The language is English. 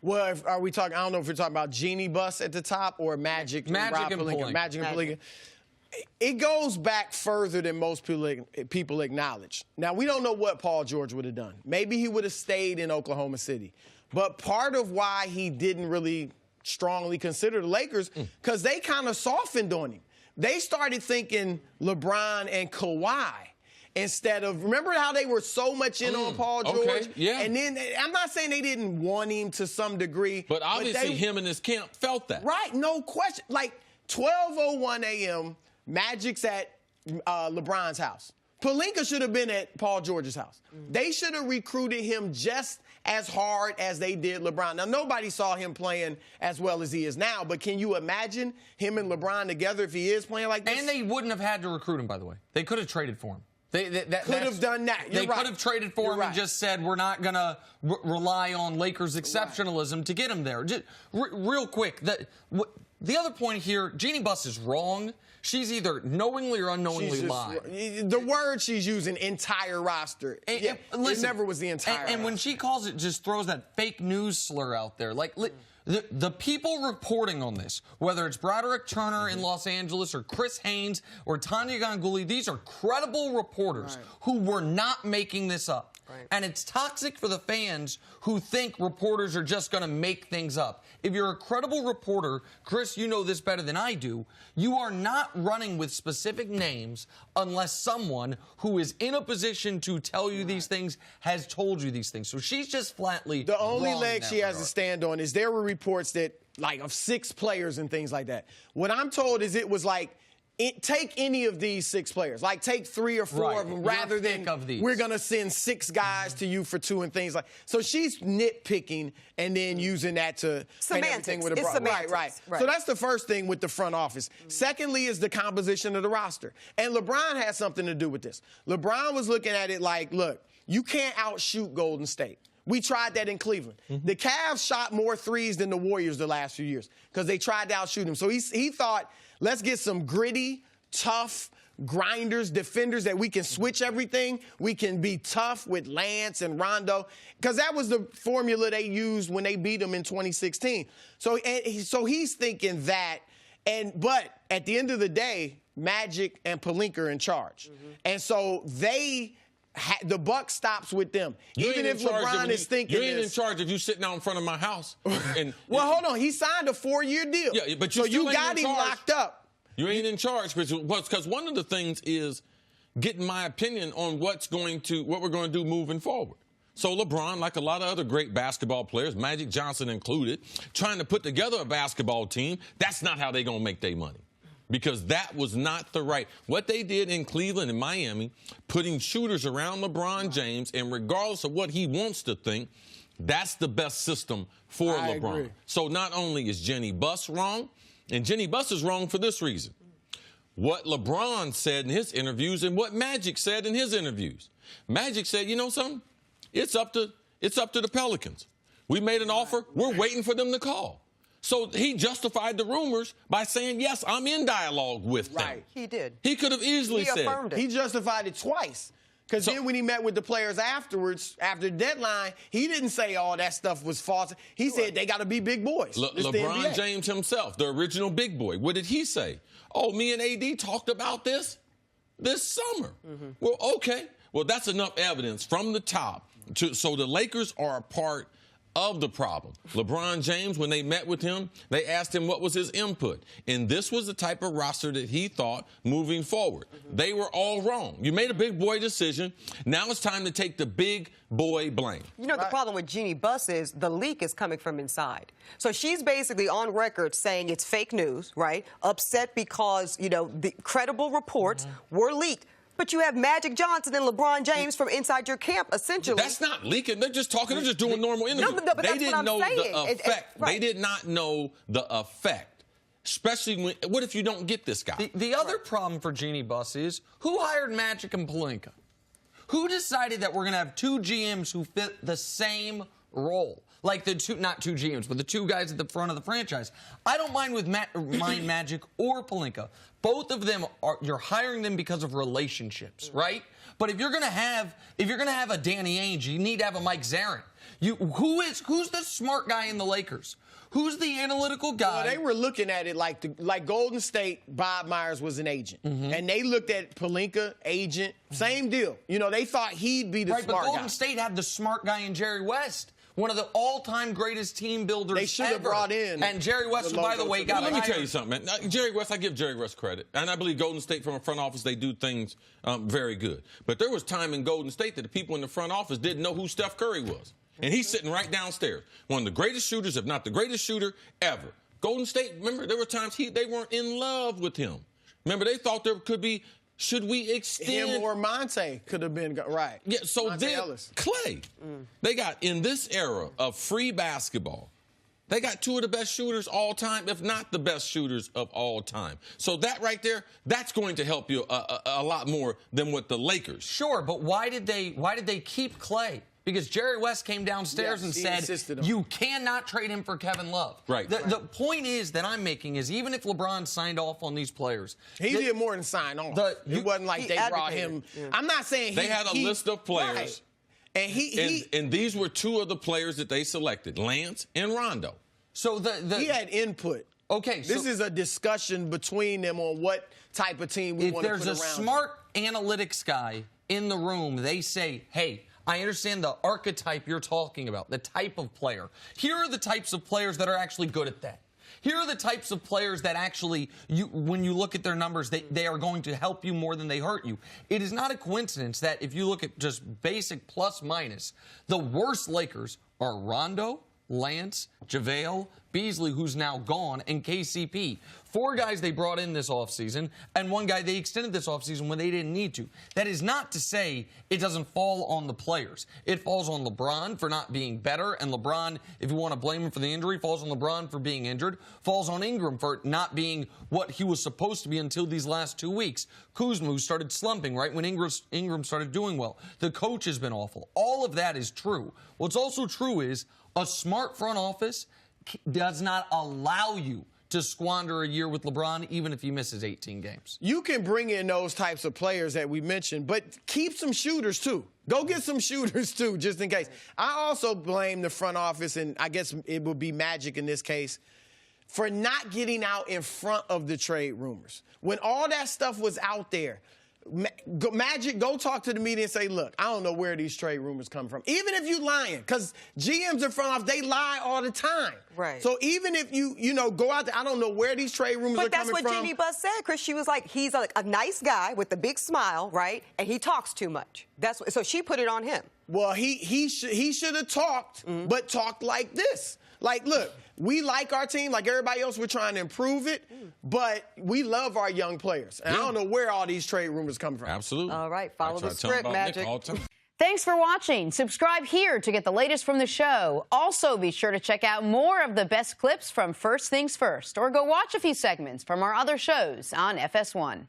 Well, are we talking? I don't know if we're talking about Jeannie Buss at the top or Magic and Pelinka. Magic and Pelinka. It goes back further than most people acknowledge. Now, we don't know what Paul George would have done. Maybe he would have stayed in Oklahoma City. But part of why he didn't really strongly consider the Lakers, because they kind of softened on him. They started thinking LeBron and Kawhi instead of, remember how they were so much in on Paul George? Okay, yeah. And then, I'm not saying they didn't want him to some degree. But obviously him and his camp felt that. Right, no question. Like, 12:01 a.m., Magic's at LeBron's house. Pelinka should have been at Paul George's house. They should have recruited him just as hard as they did LeBron. Now, nobody saw him playing as well as he is now, but can you imagine him and LeBron together if he is playing like this? And they wouldn't have had to recruit him, by the way. They could have traded for him. They could have done that. They could have traded for him and just said, we're not going to rely on Lakers exceptionalism to get him there. Just, real quick, the other point here, Jeannie Buss is wrong. She's either knowingly or unknowingly lying. The word she's using, entire roster. Listen, it never was the entire And when she calls it, just throws that fake news slur out there. Like, the people reporting on this, whether it's Broderick Turner in Los Angeles or Chris Haynes or Tanya Ganguly, these are credible reporters who were not making this up. And it's toxic for the fans who think reporters are just going to make things up. If you're a credible reporter, Chris, you know this better than I do, you are not running with specific names unless someone who is in a position to tell you these things has told you these things. So she's just flatly the only wrong leg she has to stand on is there were reports that, like, of 6 players and things like that. What I'm told is it was like, take any of these 6 players. Like, take 3 or 4 of them rather than we're going to send 6 guys to you for 2 and things like. So she's nitpicking and then using that to paint everything with a right. So that's the first thing with the front office. Secondly is the composition of the roster. And LeBron has something to do with this. LeBron was looking at it like, look, you can't outshoot Golden State. We tried that in Cleveland. The Cavs shot more threes than the Warriors the last few years because they tried to outshoot them. So he thought, let's get some gritty, tough grinders, defenders that we can switch everything. We can be tough with Lance and Rondo because that was the formula they used when they beat them in 2016. So he's thinking that. But at the end of the day, Magic and Pelinka are in charge. And so the buck stops with them. Even if LeBron is thinking you ain't in charge if you sitting out in front of my house. Well, hold on. He signed a 4-year deal. Yeah, but so you got him locked up. You ain't in charge because one of the things is getting my opinion on what we're going to do moving forward. So LeBron, like a lot of other great basketball players, Magic Johnson included, trying to put together a basketball team, that's not how they're going to make their money. Because that was not the right. What they did in Cleveland and Miami, putting shooters around LeBron James, and regardless of what he wants to think, that's the best system for LeBron. Agree. So not only is Jeannie Buss wrong, and Jeannie Buss is wrong for this reason. What LeBron said in his interviews and what Magic said in his interviews. Magic said, you know something? It's up to the Pelicans. We made an offer. We're waiting for them to call. So he justified the rumors by saying, yes, I'm in dialogue with them. Right. He did. He could have easily said. Affirmed it. He justified it twice. Because then when he met with the players afterwards, after the deadline, he didn't say all that stuff was false. He said they got to be big boys. LeBron James himself, the original big boy, what did he say? Oh, me and AD talked about this summer. Well, okay. Well, that's enough evidence from the top. So the Lakers are a part of the problem. LeBron James, when they met with him, they asked him what was his input. And this was the type of roster that he thought moving forward. They were all wrong. You made a big boy decision. Now it's time to take the big boy blame. You know, the problem with Jeannie Buss is the leak is coming from inside. So she's basically on record saying it's fake news, right? Upset because, you know, the credible reports were leaked. But you have Magic Johnson and LeBron James from inside your camp, essentially. That's not leaking. They're just talking. They're just doing normal interviews. No, but they didn't know the effect. They did not know the effect. Especially when, what if you don't get this guy? The other problem for Jeannie Buss is, who hired Magic and Pelinka? Who decided that we're going to have 2 GMs who fit the same role? Like the two, not 2 GMs, but the 2 guys at the front of the franchise. I don't mind with Magic or Pelinka. Both of them you're hiring them because of relationships, right? But if you're gonna have a Danny Ainge, you need to have a Mike Zarin. Who's the smart guy in the Lakers? Who's the analytical guy? Well, they were looking at it like Golden State, Bob Myers was an agent. And they looked at Pelinka, agent, same deal. You know, they thought he'd be the smart guy. Right, but Golden State had the smart guy in Jerry West. One of the all-time greatest team builders They should have brought in. And Jerry West, by the way, got Let me tell you something, man. Jerry West, I give Jerry West credit. And I believe Golden State, from a front office, they do things very good. But there was time in Golden State that the people in the front office didn't know who Steph Curry was. And he's sitting right downstairs. One of the greatest shooters, if not the greatest shooter ever. Golden State, remember, there were times they weren't in love with him. Remember, they thought there could be, should we extend? Him or Monte could have been, right. Yeah, so Monte then Ellis. Clay, they got, in this era of free basketball, they got two of the best shooters all time, if not the best shooters of all time. So that right there, that's going to help you a lot more than with the Lakers. Sure, but why did they keep Clay? Because Jerry West came downstairs and said, you cannot trade him for Kevin Love. Right. The point is that I'm making is even if LeBron signed off on these players. He did more than sign off. It wasn't like they brought him. Yeah. I'm not saying they had a list of players. Right. And these were two of the players that they selected, Lance and Rondo. So he had input. Okay. This is a discussion between them on what type of team we want to put around. If there's a smart analytics guy in the room, they say, hey, I understand the archetype you're talking about, the type of player. Here are the types of players that are actually good at that. Here are the types of players that actually, when you look at their numbers, they are going to help you more than they hurt you. It is not a coincidence that if you look at just basic plus minus, the worst Lakers are Rondo, Lance, JaVale, Beasley, who's now gone, and KCP. 4 guys they brought in this offseason, and 1 guy they extended this offseason when they didn't need to. That is not to say it doesn't fall on the players. It falls on LeBron for not being better, and LeBron, if you want to blame him for the injury, falls on LeBron for being injured, falls on Ingram for not being what he was supposed to be until these last 2 weeks. Kuzma, who started slumping right when Ingram started doing well. The coach has been awful. All of that is true. What's also true is a smart front office does not allow you to squander a year with LeBron, even if he misses 18 games. You can bring in those types of players that we mentioned, but keep some shooters, too. Go get some shooters, too, just in case. I also blame the front office, and I guess it would be Magic in this case, for not getting out in front of the trade rumors. When all that stuff was out there, Magic, go talk to the media and say, look, I don't know where these trade rumors come from. Even if you lying, because GMs in front office, they lie all the time. Right. So even if you go out there, I don't know where these trade rumors are coming from. But that's what Jeannie Buss said, Cris. She was like, he's a nice guy with a big smile, right? And he talks too much. So she put it on him. Well, he should have talked, but talked like this. Like, look, we like our team. Like everybody else, we're trying to improve it. But we love our young players. And I don't know where all these trade rumors come from. Absolutely. All right, follow the script, Magic. Thanks for watching. Subscribe here to get the latest from the show. Also, be sure to check out more of the best clips from First Things First, or go watch a few segments from our other shows on FS1.